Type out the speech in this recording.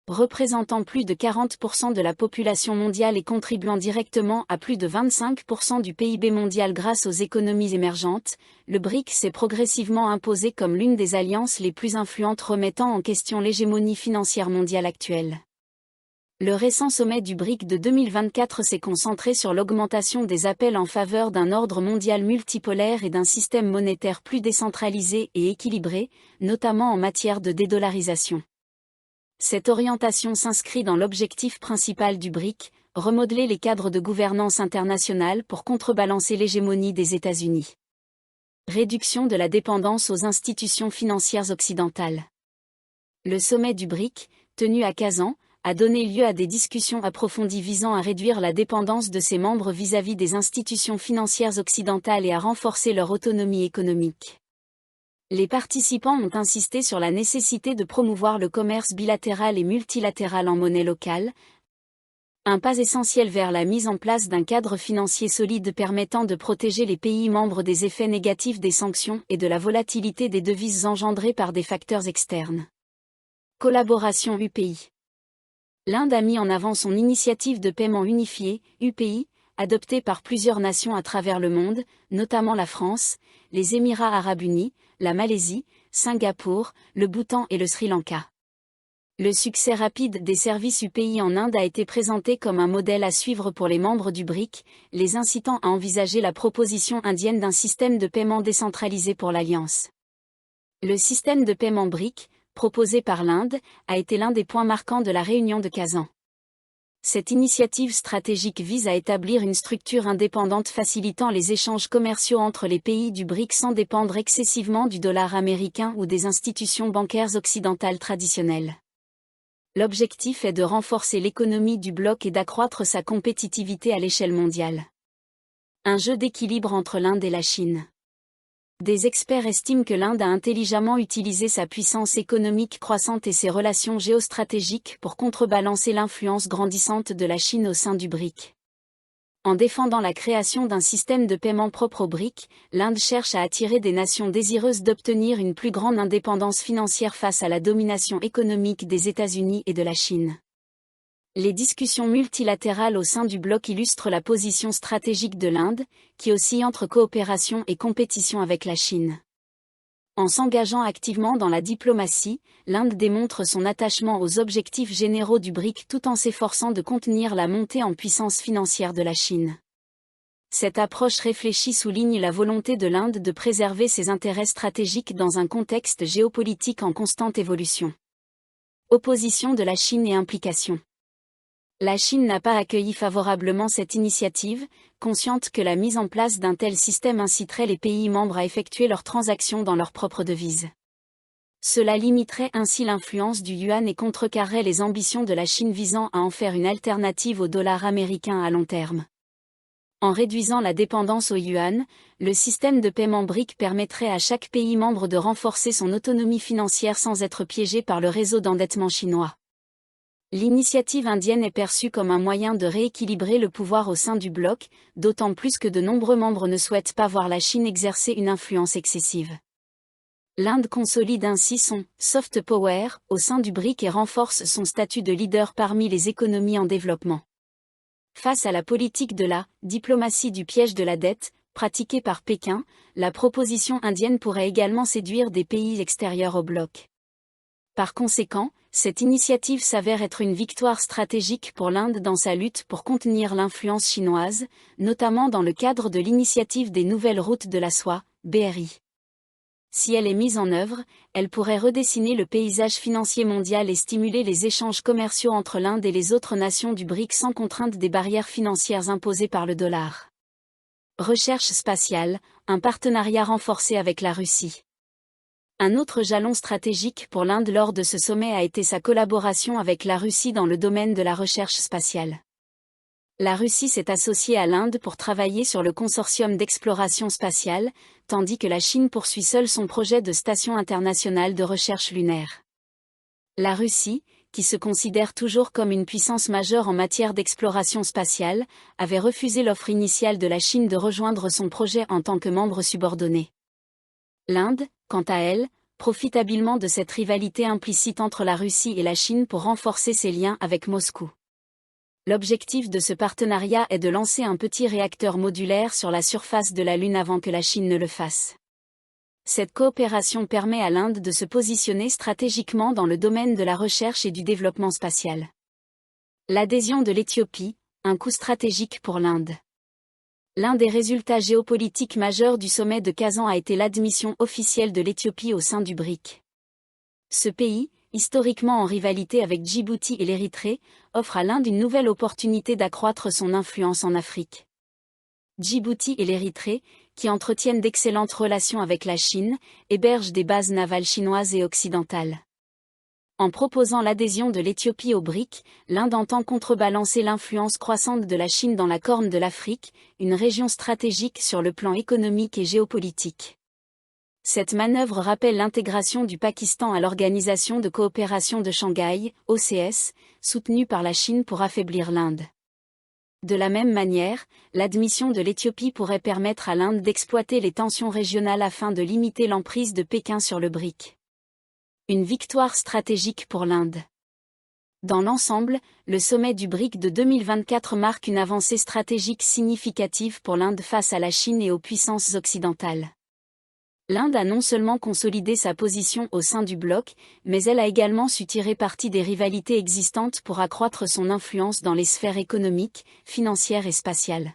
représentant plus de 40% de la population mondiale et contribuant directement à plus de 25% du PIB mondial grâce aux économies émergentes, le BRIC s'est progressivement imposé comme l'une des alliances les plus influentes remettant en question l'hégémonie financière mondiale actuelle. Le récent sommet du BRIC de 2024 s'est concentré sur l'augmentation des appels en faveur d'un ordre mondial multipolaire et d'un système monétaire plus décentralisé et équilibré, notamment en matière de dédollarisation. Cette orientation s'inscrit dans l'objectif principal du BRIC, remodeler les cadres de gouvernance internationale pour contrebalancer l'hégémonie des États-Unis. Réduction de la dépendance aux institutions financières occidentales. Le sommet du BRIC, tenu à Kazan, a donné lieu à des discussions approfondies visant à réduire la dépendance de ses membres vis-à-vis des institutions financières occidentales et à renforcer leur autonomie économique. Les participants ont insisté sur la nécessité de promouvoir le commerce bilatéral et multilatéral en monnaie locale, un pas essentiel vers la mise en place d'un cadre financier solide permettant de protéger les pays membres des effets négatifs des sanctions et de la volatilité des devises engendrées par des facteurs externes. Collaboration UPI. L'Inde a mis en avant son initiative de paiement unifié, UPI, adoptée par plusieurs nations à travers le monde, notamment la France, les Émirats arabes unis, la Malaisie, Singapour, le Bhoutan et le Sri Lanka. Le succès rapide des services UPI en Inde a été présenté comme un modèle à suivre pour les membres du BRIC, les incitant à envisager la proposition indienne d'un système de paiement décentralisé pour l'Alliance. Le système de paiement BRIC, proposé par l'Inde, a été l'un des points marquants de la réunion de Kazan. Cette initiative stratégique vise à établir une structure indépendante facilitant les échanges commerciaux entre les pays du BRIC sans dépendre excessivement du dollar américain ou des institutions bancaires occidentales traditionnelles. L'objectif est de renforcer l'économie du bloc et d'accroître sa compétitivité à l'échelle mondiale. Un jeu d'équilibre entre l'Inde et la Chine. Des experts estiment que l'Inde a intelligemment utilisé sa puissance économique croissante et ses relations géostratégiques pour contrebalancer l'influence grandissante de la Chine au sein du BRIC. En défendant la création d'un système de paiement propre au BRIC, l'Inde cherche à attirer des nations désireuses d'obtenir une plus grande indépendance financière face à la domination économique des États-Unis et de la Chine. Les discussions multilatérales au sein du bloc illustrent la position stratégique de l'Inde, qui oscille entre coopération et compétition avec la Chine. En s'engageant activement dans la diplomatie, l'Inde démontre son attachement aux objectifs généraux du BRIC tout en s'efforçant de contenir la montée en puissance financière de la Chine. Cette approche réfléchie souligne la volonté de l'Inde de préserver ses intérêts stratégiques dans un contexte géopolitique en constante évolution. Opposition de la Chine et implication. La Chine n'a pas accueilli favorablement cette initiative, consciente que la mise en place d'un tel système inciterait les pays membres à effectuer leurs transactions dans leur propre devise. Cela limiterait ainsi l'influence du yuan et contrecarrerait les ambitions de la Chine visant à en faire une alternative au dollar américain à long terme. En réduisant la dépendance au yuan, le système de paiement BRIC permettrait à chaque pays membre de renforcer son autonomie financière sans être piégé par le réseau d'endettement chinois. L'initiative indienne est perçue comme un moyen de rééquilibrer le pouvoir au sein du bloc, d'autant plus que de nombreux membres ne souhaitent pas voir la Chine exercer une influence excessive. L'Inde consolide ainsi son « soft power » au sein du BRIC et renforce son statut de leader parmi les économies en développement. Face à la politique de la « diplomatie du piège de la dette » pratiquée par Pékin, la proposition indienne pourrait également séduire des pays extérieurs au bloc. Par conséquent, cette initiative s'avère être une victoire stratégique pour l'Inde dans sa lutte pour contenir l'influence chinoise, notamment dans le cadre de l'initiative des Nouvelles Routes de la Soie, BRI. Si elle est mise en œuvre, elle pourrait redessiner le paysage financier mondial et stimuler les échanges commerciaux entre l'Inde et les autres nations du BRIC sans contrainte des barrières financières imposées par le dollar. Recherche spatiale, un partenariat renforcé avec la Russie. Un autre jalon stratégique pour l'Inde lors de ce sommet a été sa collaboration avec la Russie dans le domaine de la recherche spatiale. La Russie s'est associée à l'Inde pour travailler sur le consortium d'exploration spatiale, tandis que la Chine poursuit seule son projet de station internationale de recherche lunaire. La Russie, qui se considère toujours comme une puissance majeure en matière d'exploration spatiale, avait refusé l'offre initiale de la Chine de rejoindre son projet en tant que membre subordonné. L'Inde, quant à elle, profite habilement de cette rivalité implicite entre la Russie et la Chine pour renforcer ses liens avec Moscou. L'objectif de ce partenariat est de lancer un petit réacteur modulaire sur la surface de la Lune avant que la Chine ne le fasse. Cette coopération permet à l'Inde de se positionner stratégiquement dans le domaine de la recherche et du développement spatial. L'adhésion de l'Éthiopie, un coup stratégique pour l'Inde. L'un des résultats géopolitiques majeurs du sommet de Kazan a été l'admission officielle de l'Éthiopie au sein du BRIC. Ce pays, historiquement en rivalité avec Djibouti et l'Érythrée, offre à l'Inde une nouvelle opportunité d'accroître son influence en Afrique. Djibouti et l'Érythrée, qui entretiennent d'excellentes relations avec la Chine, hébergent des bases navales chinoises et occidentales. En proposant l'adhésion de l'Éthiopie au BRIC, l'Inde entend contrebalancer l'influence croissante de la Chine dans la Corne de l'Afrique, une région stratégique sur le plan économique et géopolitique. Cette manœuvre rappelle l'intégration du Pakistan à l'Organisation de coopération de Shanghai, OCS, soutenue par la Chine pour affaiblir l'Inde. De la même manière, l'admission de l'Éthiopie pourrait permettre à l'Inde d'exploiter les tensions régionales afin de limiter l'emprise de Pékin sur le BRIC. Une victoire stratégique pour l'Inde. Dans l'ensemble, le sommet du BRIC de 2024 marque une avancée stratégique significative pour l'Inde face à la Chine et aux puissances occidentales. L'Inde a non seulement consolidé sa position au sein du bloc, mais elle a également su tirer parti des rivalités existantes pour accroître son influence dans les sphères économiques, financières et spatiales.